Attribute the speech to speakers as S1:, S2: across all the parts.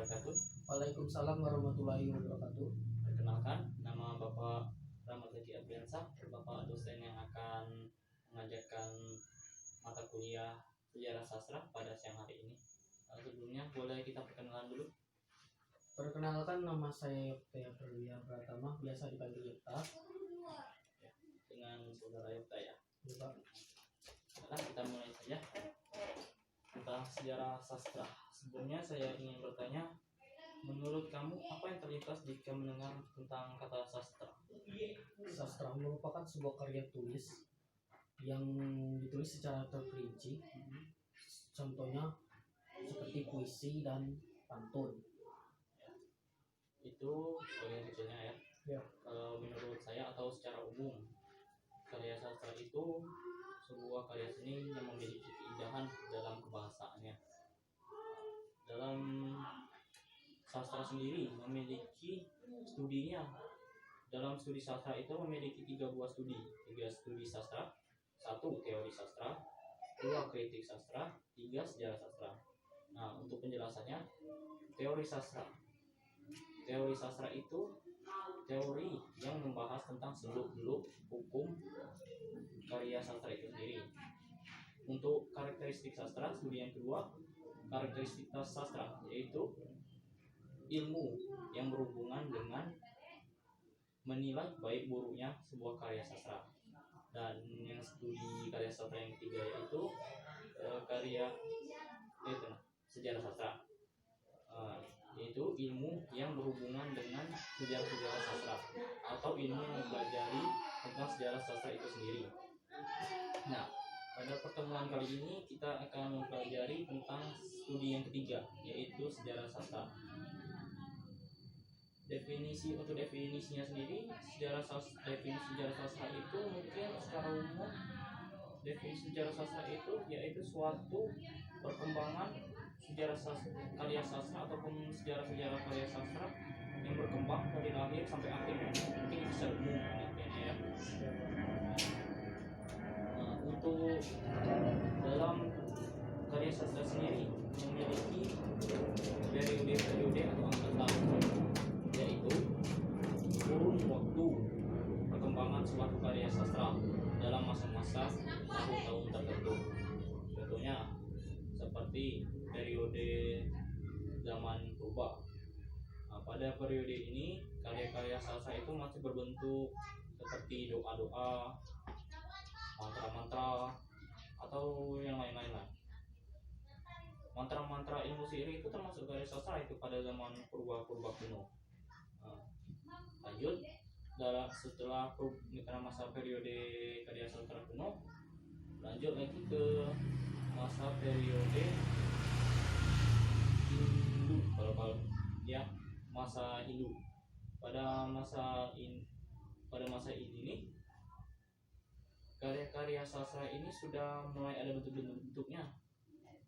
S1: wabarakatuh.
S2: Waalaikumsalam warahmatullahi wabarakatuh.
S1: Perkenalkan, nama Bapak Rahmat Zaki Abriansyah, Bapak dosen yang akan mengajarkan mata kuliah sejarah sastra pada siang hari ini. Sebelumnya boleh kita perkenalan dulu.
S2: Perkenalkan, nama saya Yokta Perwira Pratama, biasa dipanggil Yokta.
S1: Ya, dengan saudara Yokta ya.
S2: Bapak.
S1: Nah, kita mulai saja tentang sejarah sastra. Sebelumnya saya ingin bertanya, menurut kamu apa yang terlintas jika mendengar tentang kata sastra?
S2: Sastra merupakan sebuah karya tulis yang ditulis secara terperinci. Contohnya seperti puisi dan pantun.
S1: Itu bagian kecilnya ya.
S2: Ya.
S1: Kalau menurut saya atau secara umum, karya sastra itu sebuah karya seni yang memiliki keindahan dalam kebahasaannya. Dalam sastra sendiri memiliki studinya. Dalam studi sastra itu memiliki 3 buah studi. 3 studi sastra, 1 teori sastra, 2 kritik sastra, 3 sejarah sastra. Nah, untuk penjelasannya, teori sastra. Teori sastra itu teori yang membahas tentang seluk-beluk hukum karya sastra itu sendiri. Untuk karakteristik sastra, studi yang kedua, karakteristik sastra, yaitu ilmu yang berhubungan dengan menilai baik buruknya sebuah karya sastra. Dan yang studi karya sastra yang ketiga yaitu sejarah sastra, yaitu ilmu yang berhubungan dengan sejarah sastra atau ilmu yang mempelajari tentang sejarah sastra itu sendiri. Nah, pada pertemuan kali ini kita akan mempelajari tentang studi yang ketiga, yaitu sejarah sastra. Definisinya sendiri, definisi sejarah sastra itu mungkin secara umum, definisi sejarah sastra itu yaitu suatu perkembangan sejarah karya sastra ataupun sejarah karya sastra yang berkembang dari lahir sampai akhirnya, mungkin itu secara umum ya. Nah, untuk dalam karya sastra sendiri memiliki periode atau angkatan, yaitu kurun waktu perkembangan suatu karya sastra dalam masa-masa tahun-tahun tertentu. Contohnya seperti periode zaman purba. Nah, pada periode ini karya-karya sastra itu masih berbentuk seperti doa-doa, mantra-mantra, atau yang lain-lain lah. Mantra-mantra ilmu sihir itu termasuk karya sastra itu pada zaman purba kuno. Lanjut, setelah masa periode karya sastra kuno, lanjut lagi ke masa periode Hindu, kalau ya, masa Hindu. Pada masa ini karya-karya sastra ini sudah mulai ada bentuk-bentuknya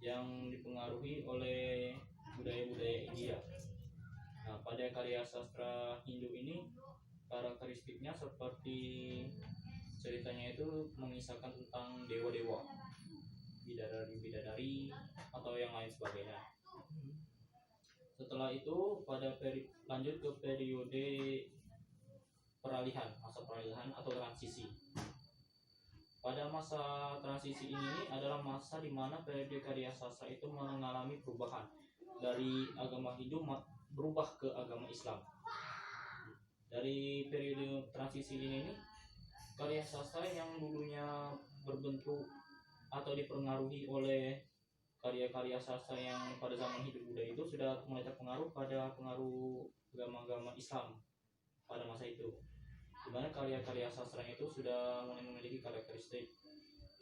S1: yang dipengaruhi oleh budaya-budaya India. Nah, pada karya sastra Hindu ini karakteristiknya seperti ceritanya itu mengisahkan tentang dewa-dewa, bidadari-bidadari, atau yang lain sebagainya. Setelah itu lanjut ke periode masa peralihan atau transisi. Pada masa transisi ini adalah masa di mana periode karya sastra itu mengalami perubahan dari agama Hindu berubah ke agama Islam. Dari periode transisi ini karya sastra yang dulunya berbentuk atau dipengaruhi oleh karya-karya sastra yang pada zaman Hindu Buddha itu sudah mulai terpengaruh pada pengaruh agama-agama Islam pada masa itu, di mana karya-karya sastra itu sudah mulai memiliki karakteristik.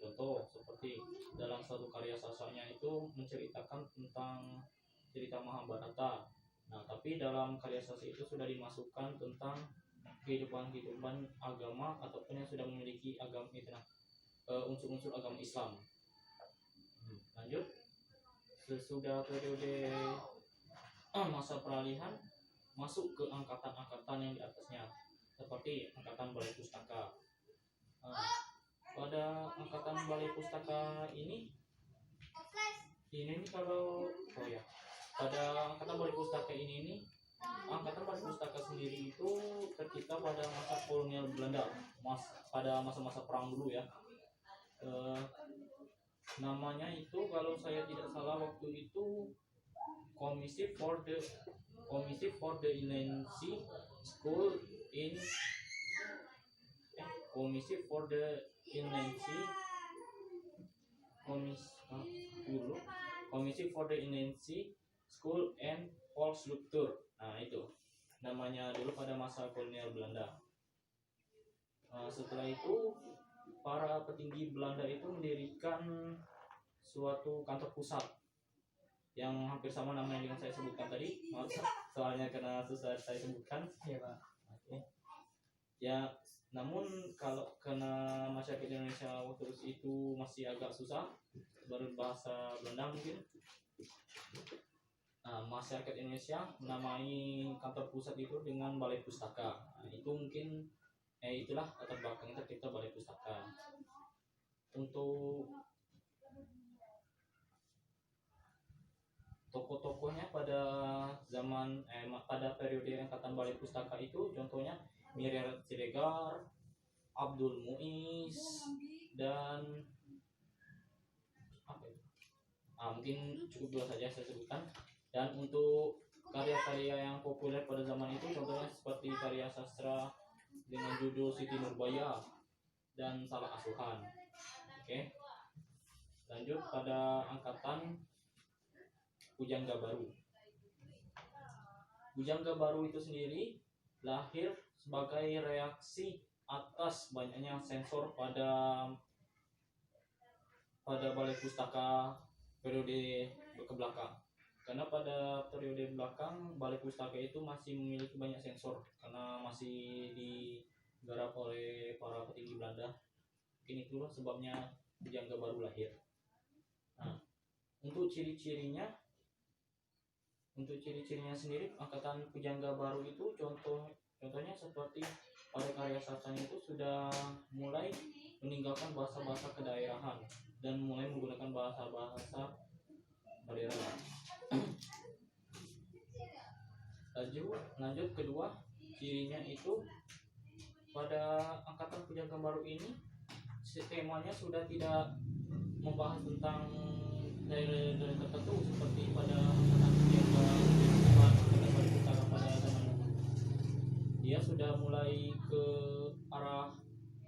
S1: Contoh seperti dalam suatu karya sastranya itu menceritakan tentang cerita Mahabharata. Nah, tapi dalam karya sastra itu sudah dimasukkan tentang kehidupan agama ataupun yang sudah memiliki agama itu, unsur-unsur agama Islam. Lanjut, sesudah periode masa peralihan masuk ke angkatan-angkatan yang di atasnya, seperti angkatan balai pustaka. Pada angkatan balai pustaka ini kalau pada angkatan balai pustaka ini angkatan balai pustaka sendiri itu tercipta pada masa kolonial Belanda, pada masa-masa perang dulu ya. Namanya itu kalau saya tidak salah waktu itu Committee for the Infancy School in Committee for the Infancy Committee for the Infancy School and Volkskultur. Nah itu namanya dulu pada masa kolonial Belanda. Setelah itu para petinggi Belanda itu mendirikan suatu kantor pusat yang hampir sama namanya dengan saya sebutkan tadi. Soalnya karena susah saya sebutkan.
S2: Iya Pak.
S1: Oke. Ya, namun kalau karena masyarakat Indonesia waktu itu masih agak susah berbahasa Belanda mungkin. Nah, masyarakat Indonesia menamai kantor pusat itu dengan Balai Pustaka. Nah, itu mungkin itulah latar belakangnya tercipta Balai Pustaka. Untuk tokoh-tokohnya pada zaman pada periode angkatan Balai Pustaka itu contohnya Miriam Siregar, Abdul Muiz, dan apa itu? Mungkin cukup dua saja saya sebutkan. Dan untuk karya-karya yang populer pada zaman itu contohnya seperti karya sastra dengan judul Siti Nurbaya dan Salah Asuhan. Oke. Lanjut pada angkatan Pujangga Baru. Pujangga Baru itu sendiri lahir sebagai reaksi atas banyaknya sensor pada Balai Pustaka periode kebelakang. Karena pada periode belakang Balai Pustaka itu masih memiliki banyak sensor karena masih digarap oleh para petinggi Belanda. Mungkin itulah sebabnya Pujangga Baru lahir. Nah, untuk ciri-cirinya sendiri angkatan Pujangga Baru itu contohnya seperti pada karya sastranya itu sudah mulai meninggalkan bahasa-bahasa kedaerahan dan mulai menggunakan bahasa-bahasa modern. Lanjut kedua, cirinya itu pada angkatan Pujangga Baru ini temanya sudah tidak membahas tentang daerah tertentu seperti pada angkatan Pujangga Baru pada zaman dulu. Dia sudah mulai ke arah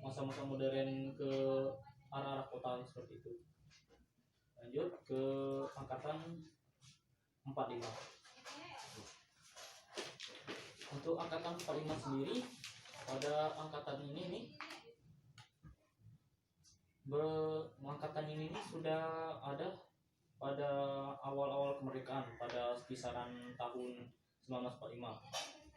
S1: masa-masa modern, ke arah kota seperti itu. Lanjut ke angkatan 45. Untuk angkatan 45 sendiri, pada angkatan ini nih angkatan ini sudah ada pada awal-awal kemerdekaan pada kisaran tahun 1945.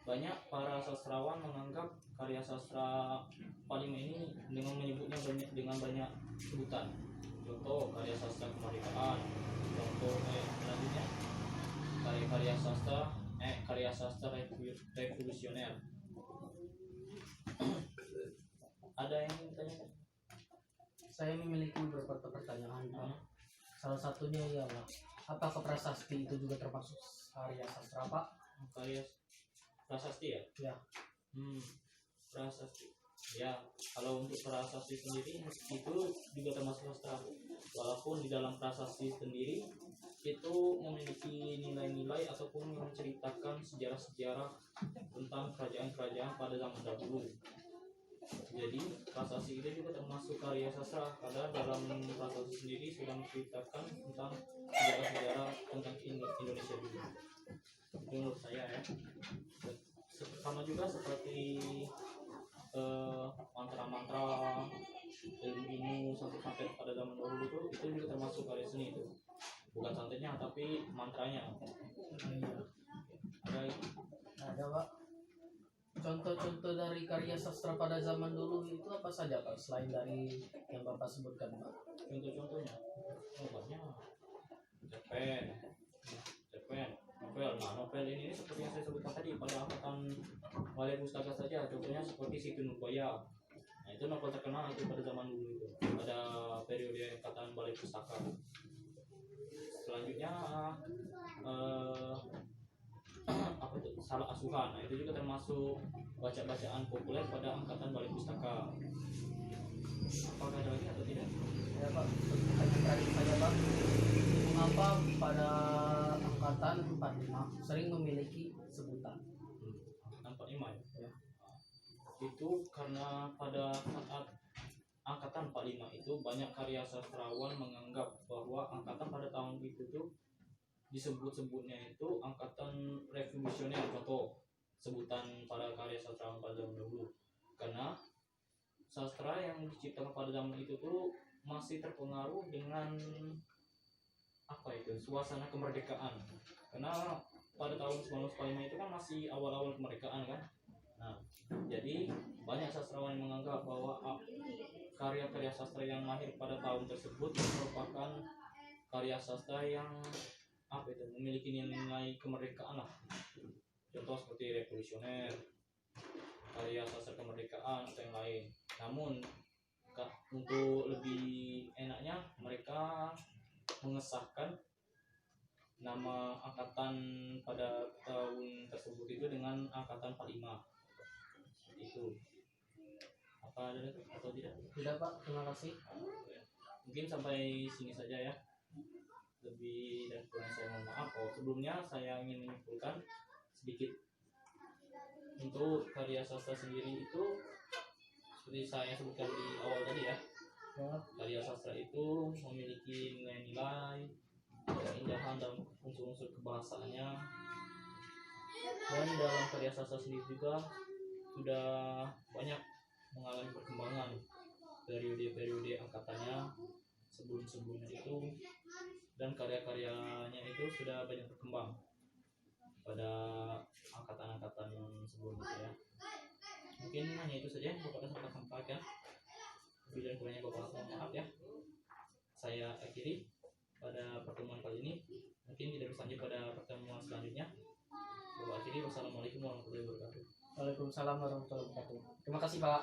S1: Banyak para sastrawan menganggap karya sastra 45 ini dengan menyebutnya dengan banyak sebutan. Contoh karya sastra kemerdekaan, contoh selanjutnya karya sastra revolusioner. Ada yang bertanya?
S2: Saya memiliki beberapa pertanyaan Pak. Salah satunya ialah apakah prasasti itu juga termasuk karya sastra Pak?
S1: Karya prasasti ya?
S2: Ya.
S1: Prasasti. Ya, kalau untuk prasasti sendiri itu juga termasuk sastra. Walaupun di dalam prasasti sendiri itu memiliki nilai-nilai ataupun menceritakan sejarah-sejarah tentang kerajaan-kerajaan pada zaman dahulu. Jadi prasasti itu juga termasuk karya sastra karena dalam prasasti sendiri sudah menceritakan tentang sejarah-sejarah tentang Indonesia dulu. Itu menurut saya ya. Sama juga seperti mantra-mantra, ilmu sampai pada zaman dahulu itu juga termasuk karya seni itu. Bukan santetnya tapi mantranya.
S2: Ada Pak. Contoh-contoh dari karya sastra pada zaman dulu itu apa saja Pak selain dari yang Bapak sebutkan Pak?
S1: Contoh-contohnya banyak. Cerpen, novel. Nah, novel ini seperti yang saya sebutkan tadi pada angkatan Balai Pustaka saja. Contohnya seperti Siti Nurbaya. Nah, itu novel terkenal itu pada zaman dulu itu. Pada periode angkatan Balai Pustaka. Selanjutnya salah asuhan. Nah, itu juga termasuk bacaan populer pada angkatan Balai Pustaka. Apakah ada lagi atau tidak?
S2: Ya Pak, pertanyaan terakhir saya Pak, mengapa pada angkatan 45 sering memiliki sebutan?
S1: Nampak lima ya?
S2: Ya.
S1: Itu karena pada saat angkatan 45 itu banyak karya sastrawan menganggap bahwa angkatan pada tahun itu tuh disebut-sebutnya itu angkatan revolusioner. Contoh sebutan pada karya sastrawan pada zaman dahulu, karena sastra yang diciptakan pada zaman itu tuh masih terpengaruh dengan apa itu suasana kemerdekaan, karena pada tahun 1945 itu kan masih awal-awal kemerdekaan kan. Nah, jadi banyak sastrawan yang menganggap bahwa karya-karya sastra yang lahir pada tahun tersebut merupakan karya sastra yang apa itu memiliki nilai kemerdekaan lah. Contoh seperti revolusioner, karya sastra kemerdekaan atau yang lain. Namun untuk lebih enaknya mereka mengesahkan nama angkatan pada tahun tersebut itu dengan angkatan 45 itu. Apa ada lagi atau tidak?
S2: Tidak Pak, terima kasih.
S1: Mungkin sampai sini saja ya. Lebih dan kurang saya mohon maaf. Sebelumnya saya ingin menyimpulkan sedikit. Untuk karya sastra sendiri itu seperti saya sebutkan di awal tadi ya, karya sastra itu memiliki nilai-nilai keindahan dan unsur-unsur kebahasaannya, dan dalam karya sastra sendiri juga sudah banyak mengalami perkembangan periode-periode angkatannya sebelum-sebelumnya itu, dan karya-karyanya itu sudah banyak berkembang pada angkatan-angkatan sebelumnya ya. Mungkin hanya itu saja yang Bapak dapat sampaikan. Lebih dan kurangnya Bapak mohon maaf ya. Saya akhiri pada pertemuan kali ini. Mungkin kita bisa lanjut pada pertemuan selanjutnya. Bapak akhiri. Wassalamualaikum warahmatullahi wabarakatuh.
S2: Waalaikumsalam warahmatullahi wabarakatuh. Terima kasih Pak.